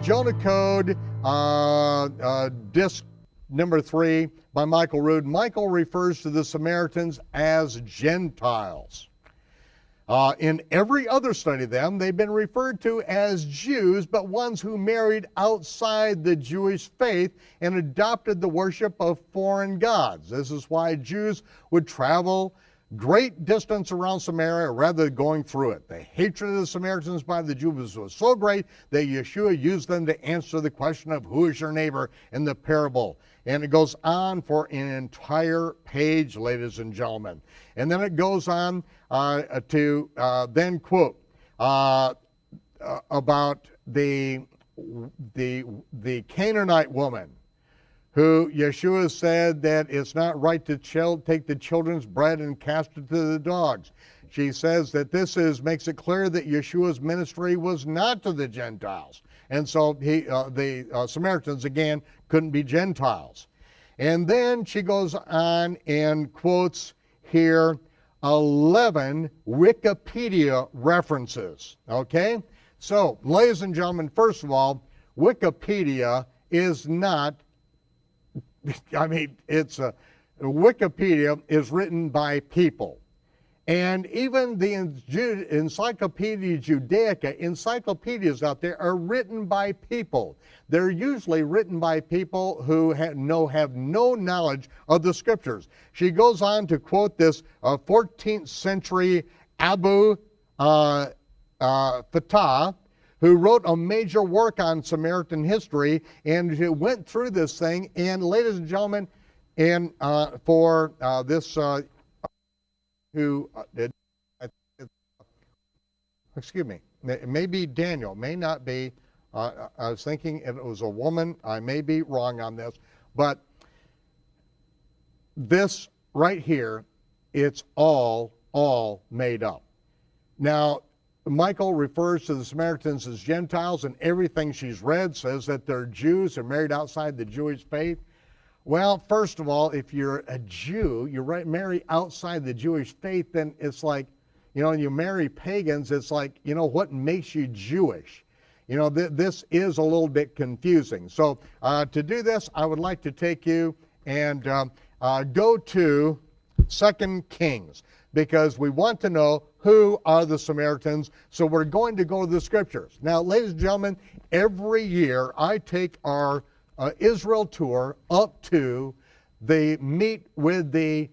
Jonah Code, disc number 3 by Michael Rood. Michael refers to the Samaritans as Gentiles. In every other study of them, they've been referred to as Jews, but ones who married outside the Jewish faith and adopted the worship of foreign gods. This is why Jews would travel great distance around Samaria rather than going through it. The hatred of the Samaritans by the Jews was so great that Yeshua used them to answer the question of who is your neighbor in the parable. And it goes on for an entire page, ladies and gentlemen. And then it goes on to then quote about the Canaanite woman, who Yeshua said that it's not right to take the children's bread and cast it to the dogs. She says that makes it clear that Yeshua's ministry was not to the Gentiles. And so the Samaritans, again, couldn't be Gentiles. And then she goes on and quotes here 11 Wikipedia references, okay? So, ladies and gentlemen, first of all, Wikipedia is not, Wikipedia is written by people. And even the Encyclopedia Judaica, encyclopedias out there are written by people. They're usually written by people who have no knowledge of the scriptures. She goes on to quote this 14th century Abu Fatah, who wrote a major work on Samaritan history, and he went through this thing. And ladies and gentlemen, and for this who did, excuse me, it may be Daniel, may not be, I was thinking it was a woman, I may be wrong on this, but this right here, it's all made up. Now, Michael refers to the Samaritans as Gentiles, and everything she's read says that they're Jews, they're married outside the Jewish faith. Well, first of all, if you're a Jew, you marry outside the Jewish faith, then it's like, you marry pagans, it's like, what makes you Jewish? This is a little bit confusing. So to do this, I would like to take you and go to 2 Kings, because we want to know who are the Samaritans, so we're going to go to the scriptures. Now, ladies and gentlemen, every year I take our Israel tour up to meet with the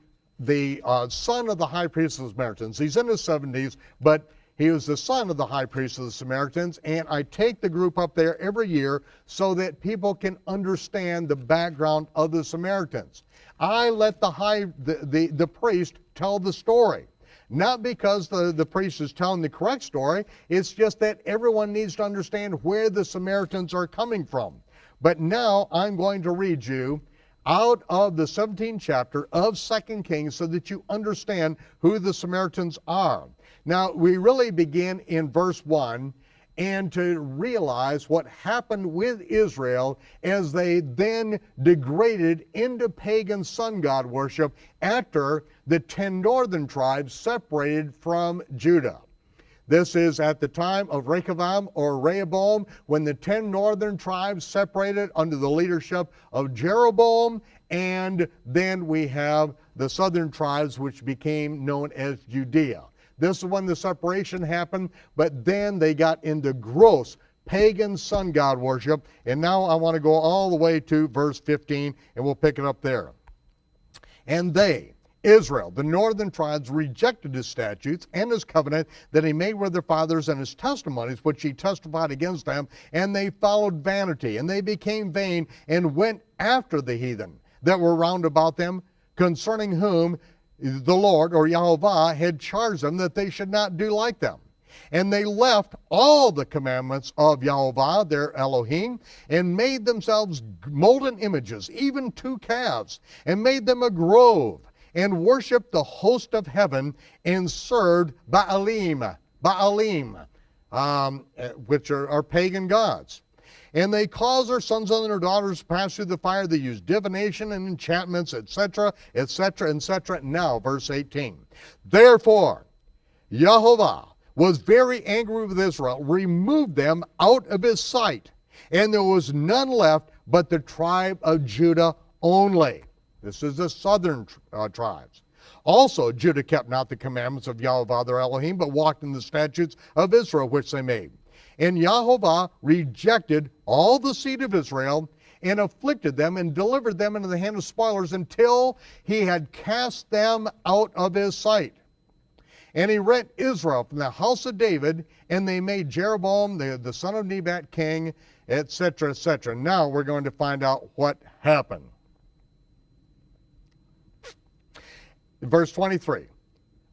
son of the high priest of the Samaritans. He's in his 70s, but he was the son of the high priest of the Samaritans, and I take the group up there every year so that people can understand the background of the Samaritans. I let the priest tell the story. Not because the priest is telling the correct story, it's just that everyone needs to understand where the Samaritans are coming from. But now I'm going to read you out of the 17th chapter of 2 Kings so that you understand who the Samaritans are. Now, we really begin in verse 1, and to realize what happened with Israel as they then degraded into pagan sun god worship after the 10 northern tribes separated from Judah. This is at the time of Rehoboam or Rehoboam, when the 10 northern tribes separated under the leadership of Jeroboam, and then we have the southern tribes, which became known as Judea. This is when the separation happened, but then they got into gross pagan sun god worship, and now I want to go all the way to verse 15, and we'll pick it up there. And they, Israel, the northern tribes, rejected his statutes and his covenant that he made with their fathers and his testimonies, which he testified against them, and they followed vanity, and they became vain and went after the heathen that were round about them, concerning whom the Lord, or Yahovah, had charged them that they should not do like them. And they left all the commandments of Yahovah, their Elohim, and made themselves molten images, even 2 calves, and made them a grove, and worshiped the host of heaven, and served Baalim, which are pagan gods. And they caused their sons and their daughters to pass through the fire. They used divination and enchantments, etc., etc., etc. Now, verse 18. Therefore, Yahovah was very angry with Israel, removed them out of his sight, and there was none left but the tribe of Judah only. This is the southern tribes. Also, Judah kept not the commandments of Yahweh their Elohim, but walked in the statutes of Israel which they made. And Yahweh rejected all the seed of Israel, and afflicted them, and delivered them into the hand of spoilers, until he had cast them out of his sight. And he rent Israel from the house of David, and they made Jeroboam, the son of Nebat, king, etc., etc. Now we're going to find out what happened. Verse 23,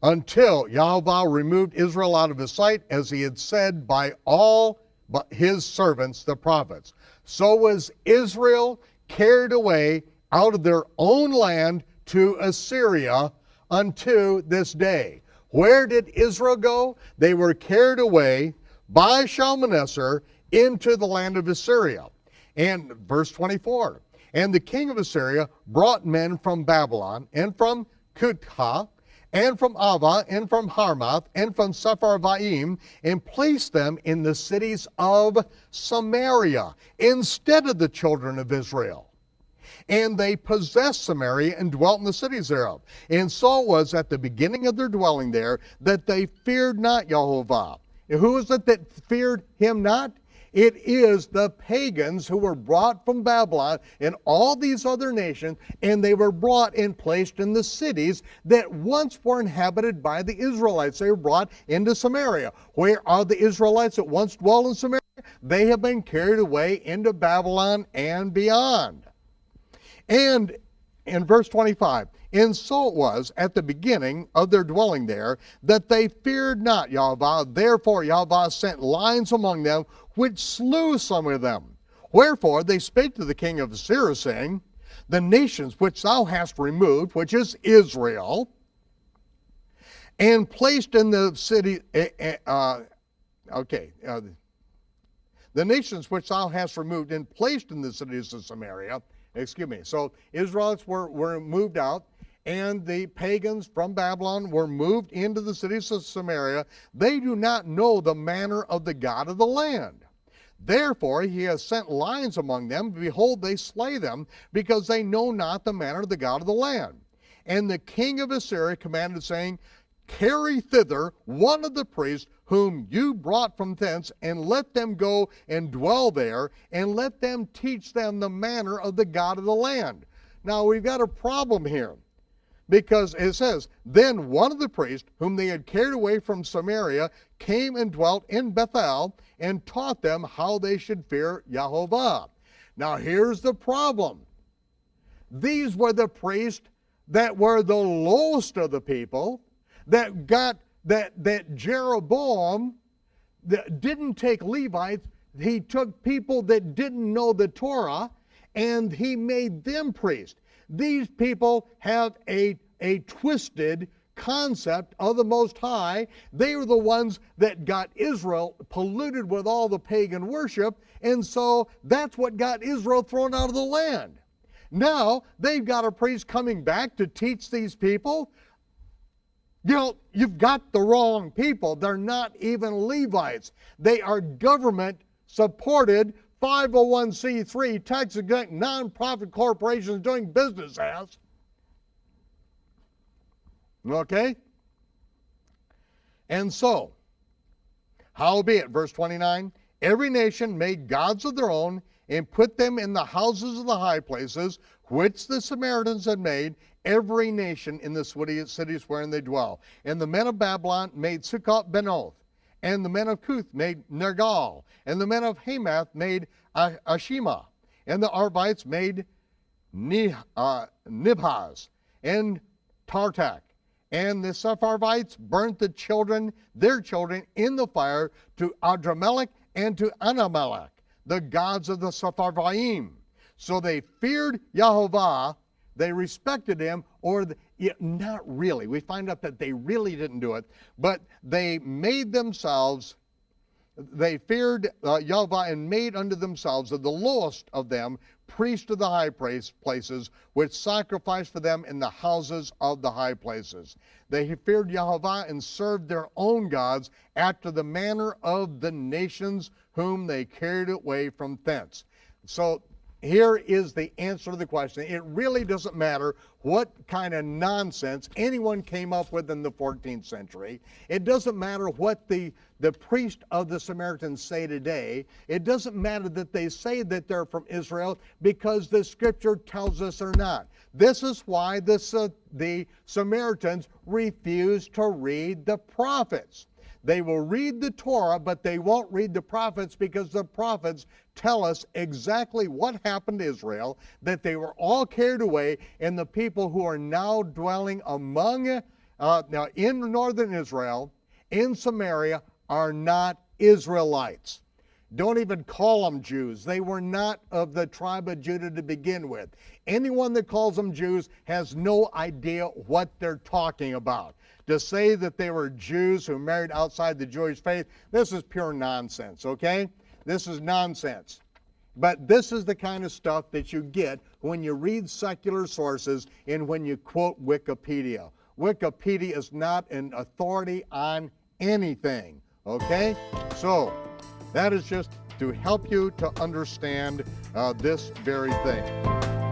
until Yahweh removed Israel out of his sight, as he had said by all but his servants, the prophets. So was Israel carried away out of their own land to Assyria unto this day. Where did Israel go? They were carried away by Shalmaneser into the land of Assyria. And verse 24, and the king of Assyria brought men from Babylon, and from Kutha, and from Ava, and from Harmath, and from Sepharvaim, and placed them in the cities of Samaria, instead of the children of Israel. And they possessed Samaria, and dwelt in the cities thereof. And so it was at the beginning of their dwelling there, that they feared not Jehovah. Who is it that feared him not? It is the pagans who were brought from Babylon and all these other nations, and they were brought and placed in the cities that once were inhabited by the Israelites. They were brought into Samaria. Where are the Israelites that once dwelled in Samaria? They have been carried away into Babylon and beyond. And in verse 25, and so it was at the beginning of their dwelling there, that they feared not Yahweh. Therefore Yahweh sent lions among them, which slew some of them. Wherefore they spake to the king of Assyria, saying, the nations which thou hast removed, which is Israel, and placed in the city, the nations which thou hast removed and placed in the cities of Samaria, so Israelites were moved out, and the pagans from Babylon were moved into the cities of Samaria. They do not know the manner of the God of the land. Therefore he has sent lions among them. Behold, they slay them, because they know not the manner of the God of the land. And the king of Assyria commanded, saying, carry thither one of the priests whom you brought from thence, and let them go and dwell there, and let them teach them the manner of the God of the land. Now we've got a problem here, because it says, then one of the priests whom they had carried away from Samaria came and dwelt in Bethel, and taught them how they should fear Jehovah. Now here's the problem. These were the priests that were the lowest of the people, that got that Jeroboam that didn't take Levites. He took people that didn't know the Torah, and he made them priests. These people have a twisted concept of the Most High. They were the ones that got Israel polluted with all the pagan worship, and so that's what got Israel thrown out of the land. Now they've got a priest coming back to teach these people. You know, you've got the wrong people. They're not even Levites. They are government-supported 501c3 tax-exempt nonprofit corporations doing business as. Okay? And so, howbeit, verse 29, every nation made gods of their own, and put them in the houses of the high places, which the Samaritans had made, every nation in the cities wherein they dwell. And the men of Babylon made Succoth Benoth, and the men of Cuth made Nergal, and the men of Hamath made Ashima, and the Arvites made Nibhaz, and Tartak. And the Sepharvites burnt their children in the fire, to Adramelech and to Anamelech, the gods of the Sepharvaim. So they feared Yehovah, they respected him, not really. We find out that they really didn't do it, but they feared Yehovah and made unto themselves of the lowest of them priests of the high places, which sacrificed for them in the houses of the high places. They feared Yahweh and served their own gods after the manner of the nations whom they carried away from thence. So here is the answer to the question. It really doesn't matter what kind of nonsense anyone came up with in the 14th century. It doesn't matter what the priest of the Samaritans say today. It doesn't matter that they say that they're from Israel, because the scripture tells us they're not. This is why the Samaritans refuse to read the prophets. They will read the Torah, but they won't read the prophets, because the prophets tell us exactly what happened to Israel, that they were all carried away, and the people who are now dwelling among, now in northern Israel, in Samaria, are not Israelites. Don't even call them Jews. They were not of the tribe of Judah to begin with. Anyone that calls them Jews has no idea what they're talking about. To say that they were Jews who married outside the Jewish faith, this is pure nonsense, okay? This is nonsense. But this is the kind of stuff that you get when you read secular sources and when you quote Wikipedia. Wikipedia is not an authority on anything, okay? So that is just to help you to understand this very thing.